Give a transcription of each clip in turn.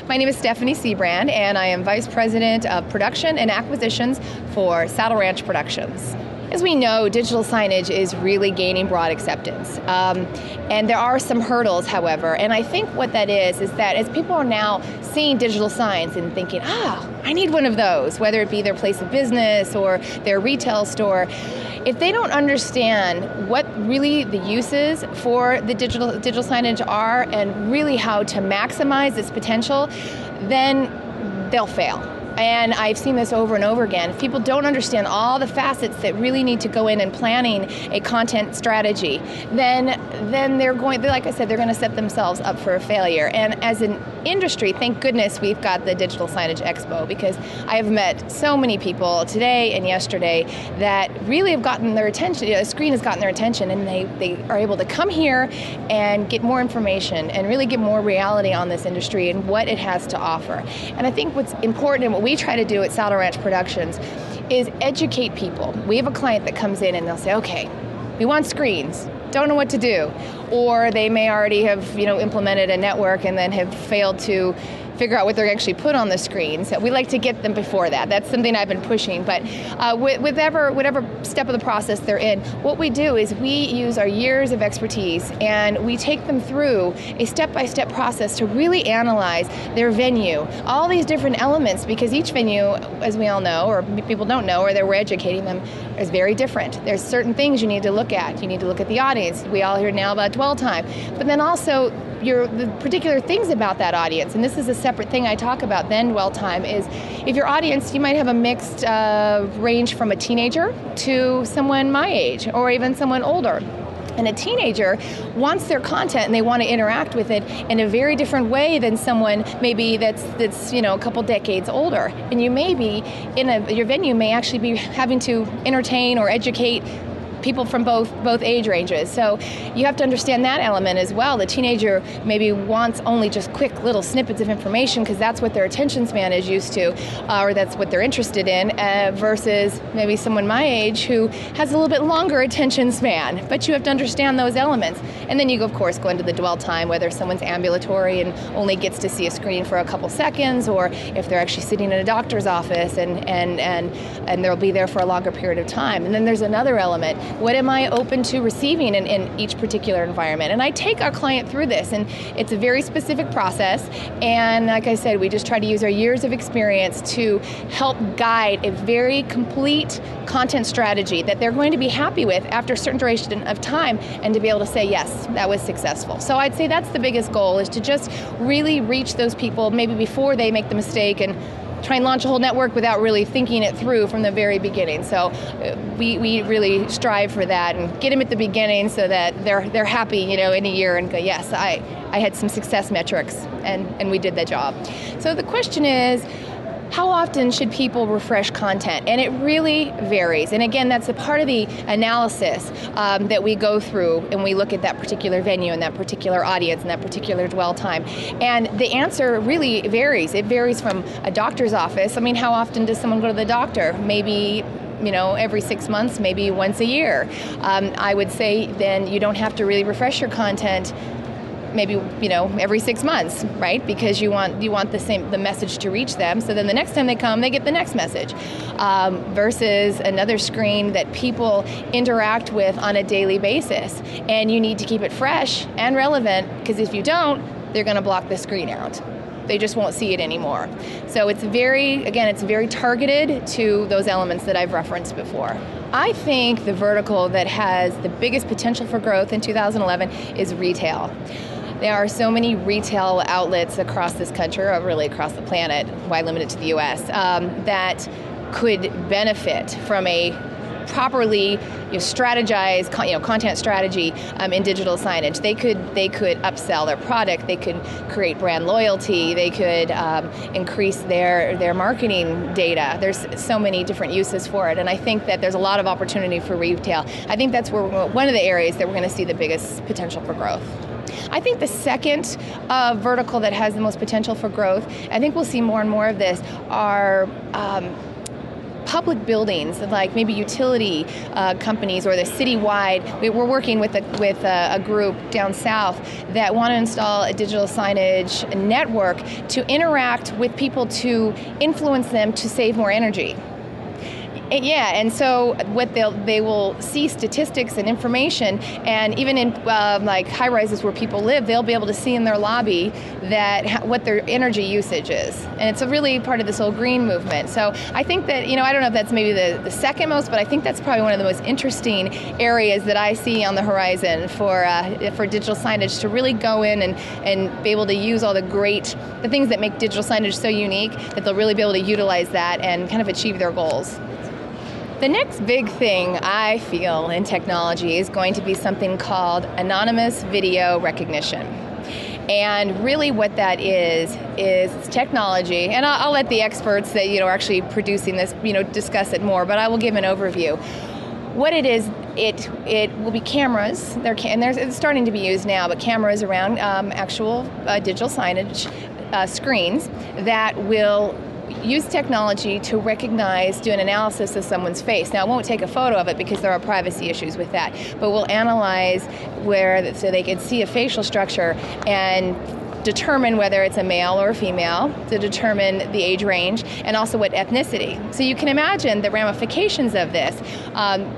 My name is Steffanie Siebrand, and I am Vice President of Production and Acquisitions for Saddle Ranch Productions. As we know, digital signage is really gaining broad acceptance. And there are some hurdles, however, and I think what that is that as people are now seeing digital signs and thinking, I need one of those, whether it be their place of business or their retail store, if they don't understand what really the uses for the digital signage are and really how to maximize its potential, then they'll fail. And I've seen this over and over again. If people don't understand all the facets that really need to go in planning a content strategy, then they're going, like I said, they're going to set themselves up for a failure. And as an industry, thank goodness we've got the Digital Signage Expo, because I have met so many people today and yesterday that really have gotten their attention, a screen has gotten their attention, and they are able to come here and get more information and really get more reality on this industry and what it has to offer. And I think what's important and what we try to do at Saddle Ranch Productions is educate people. We have a client that comes in and they'll say, okay, we want screens, don't know what to do. Or they may already have implemented a network and then have failed to figure out what they're actually put on the screen. So we like to get them before that. That's something I've been pushing. But whatever step of the process they're in, what we do is we use our years of expertise and we take them through a step-by-step process to really analyze their venue, all these different elements, because each venue, as we all know, or people don't know, or that we're educating them, is very different. There's certain things you need to look at. You need to look at the audience. We all hear now about dwell time, but then also the particular things about that audience, and this is a separate thing I talk about then dwell time, is if your audience, you might have a mixed range from a teenager to someone my age or even someone older. And a teenager wants their content and they want to interact with it in a very different way than someone maybe that's a couple decades older. And you may be your venue may actually be having to entertain or educate people from both age ranges. So you have to understand that element as well. The teenager maybe wants only just quick little snippets of information because that's what their attention span is used to, or that's what they're interested in, versus maybe someone my age who has a little bit longer attention span. But you have to understand those elements. And then you, of course, go into the dwell time, whether someone's ambulatory and only gets to see a screen for a couple seconds, or if they're actually sitting in a doctor's office and they'll be there for a longer period of time. And then there's another element. What am I open to receiving in each particular environment? And I take our client through this, and it's a very specific process. And like I said, we just try to use our years of experience to help guide a very complete content strategy that they're going to be happy with after a certain duration of time, and to be able to say, yes, that was successful. So I'd say that's the biggest goal, is to just really reach those people maybe before they make the mistake and try and launch a whole network without really thinking it through from the very beginning. So we really strive for that and get them at the beginning so that they're happy, in a year and go, yes, I had some success metrics and we did that job. So the question is, how often should people refresh content? And it really varies. And again, that's a part of the analysis that we go through, and we look at that particular venue and that particular audience and that particular dwell time. And the answer really varies. It varies from a doctor's office. I mean, how often does someone go to the doctor? Maybe every 6 months, maybe once a year. I would say then you don't have to really refresh your content maybe every 6 months, right? Because you want the message to reach them. So then the next time they come, they get the next message, versus another screen that people interact with on a daily basis. And you need to keep it fresh and relevant, because if you don't, they're going to block the screen out. They just won't see it anymore. So it's very targeted to those elements that I've referenced before. I think the vertical that has the biggest potential for growth in 2011 is retail. There are so many retail outlets across this country, or really across the planet, why limit it to the U.S., that could benefit from a properly strategized content strategy in digital signage. They could upsell their product. They could create brand loyalty. They could increase their marketing data. There's so many different uses for it, and I think that there's a lot of opportunity for retail. I think that's one of the areas that we're going to see the biggest potential for growth. I think the second vertical that has the most potential for growth, I think we'll see more and more of this, are public buildings, like maybe utility companies or the citywide. We're working with a group down south that want to install a digital signage network to interact with people to influence them to save more energy. Yeah, and so what they will see statistics and information, and even in like high rises where people live, they'll be able to see in their lobby that what their energy usage is, and it's a really part of this whole green movement. So I think that, I don't know if that's maybe the second most, but I think that's probably one of the most interesting areas that I see on the horizon for digital signage to really go in and be able to use all the things that make digital signage so unique, that they'll really be able to utilize that and kind of achieve their goals. The next big thing I feel in technology is going to be something called anonymous video recognition. And really what that is technology, and I'll let the experts that are actually producing this discuss it more, but I will give an overview. What it is, it will be cameras, it's starting to be used now, but cameras around actual digital signage screens that will use technology to recognize, do an analysis of someone's face. Now, it won't take a photo of it because there are privacy issues with that, but we'll analyze so they can see a facial structure and determine whether it's a male or a female, to determine the age range, and also what ethnicity. So you can imagine the ramifications of this.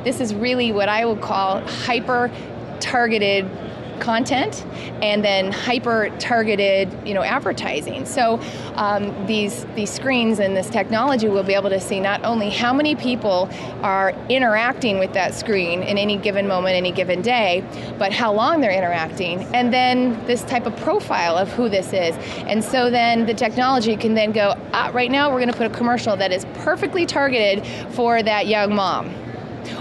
This is really what I would call hyper-targeted content, and then hyper-targeted, advertising. So these screens and this technology will be able to see not only how many people are interacting with that screen in any given moment, any given day, but how long they're interacting, and then this type of profile of who this is. And so then the technology can then go, right now we're going to put a commercial that is perfectly targeted for that young mom.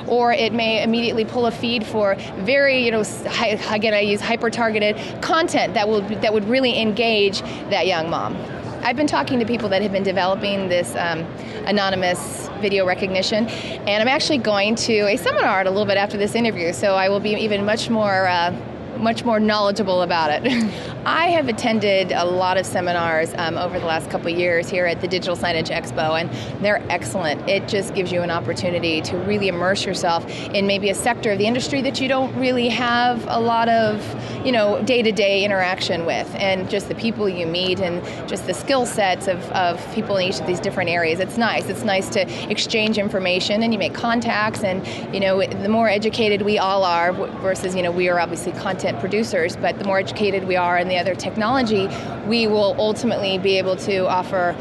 Or it may immediately pull a feed for very, again, I use hyper-targeted content that would really engage that young mom. I've been talking to people that have been developing this anonymous video recognition, and I'm actually going to a seminar a little bit after this interview, so I will be even much more knowledgeable about it. I have attended a lot of seminars over the last couple of years here at the Digital Signage Expo, and they're excellent. It just gives you an opportunity to really immerse yourself in maybe a sector of the industry that you don't really have a lot of, day-to-day interaction with, and just the people you meet and just the skill sets of people in each of these different areas. It's nice. It's nice to exchange information, and you make contacts, and the more educated we all are versus we are obviously content producers, but the more educated we are in the other technology, we will ultimately be able to offer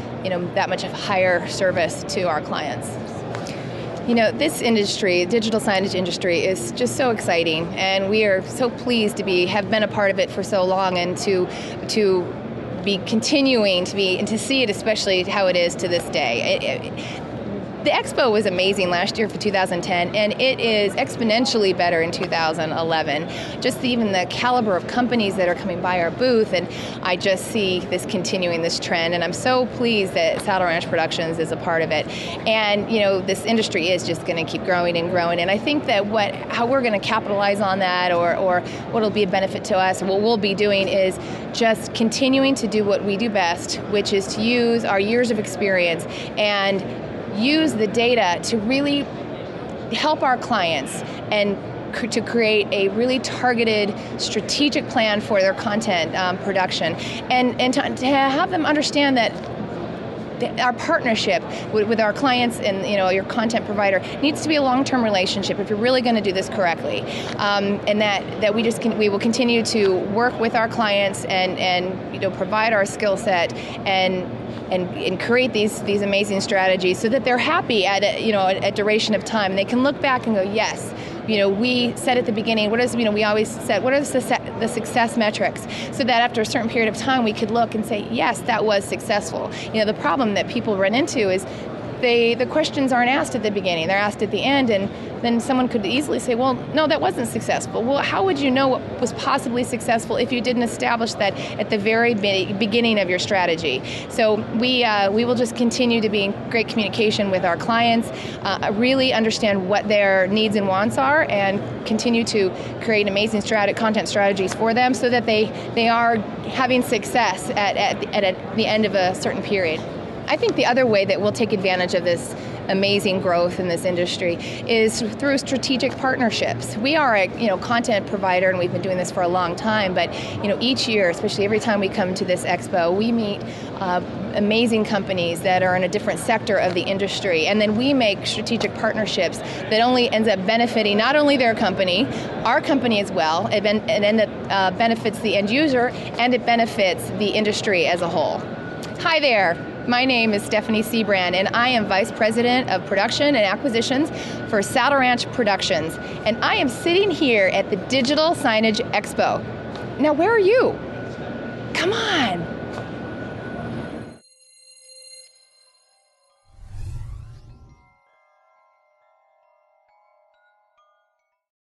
that much of higher service to our clients. This industry, digital signage industry, is just so exciting, and we are so pleased to have been a part of it for so long, and to be continuing to see it, especially how it is to this day. The expo was amazing last year for 2010, and it is exponentially better in 2011. Just even the caliber of companies that are coming by our booth, and I just see this continuing, this trend, and I'm so pleased that Saddle Ranch Productions is a part of it. And this industry is just going to keep growing and growing, and I think that how we're going to capitalize on that, or what will be a benefit to us, or what we'll be doing, is just continuing to do what we do best, which is to use our years of experience and use the data to really help our clients and to create a really targeted strategic plan for their content production, and to have them understand that our partnership with our clients and your content provider needs to be a long-term relationship if you're really going to do this correctly, and that we will continue to work with our clients and provide our skill set and create these amazing strategies so that they're happy at a duration of time, and they can look back and go, yes, we said at the beginning, we always said, what are the success metrics? So that after a certain period of time, we could look and say, yes, that was successful. The problem that people run into is the questions aren't asked at the beginning, they're asked at the end, and then someone could easily say, well, no, that wasn't successful. Well, how would you know what was possibly successful if you didn't establish that at the very beginning of your strategy? So we will just continue to be in great communication with our clients, really understand what their needs and wants are, and continue to create amazing content strategies for them so that they are having success at the end of a certain period. I think the other way that we'll take advantage of this amazing growth in this industry is through strategic partnerships. We are a content provider, and we've been doing this for a long time, but each year, especially every time we come to this expo, we meet amazing companies that are in a different sector of the industry, and then we make strategic partnerships that only ends up benefiting not only their company, our company as well, and it benefits the end user, and it benefits the industry as a whole. Hi there, my name is Steffanie Siebrand, and I am Vice President of Production and Acquisitions for Saddle Ranch Productions, and I am sitting here at the Digital Signage Expo. Now, where are you? Come on.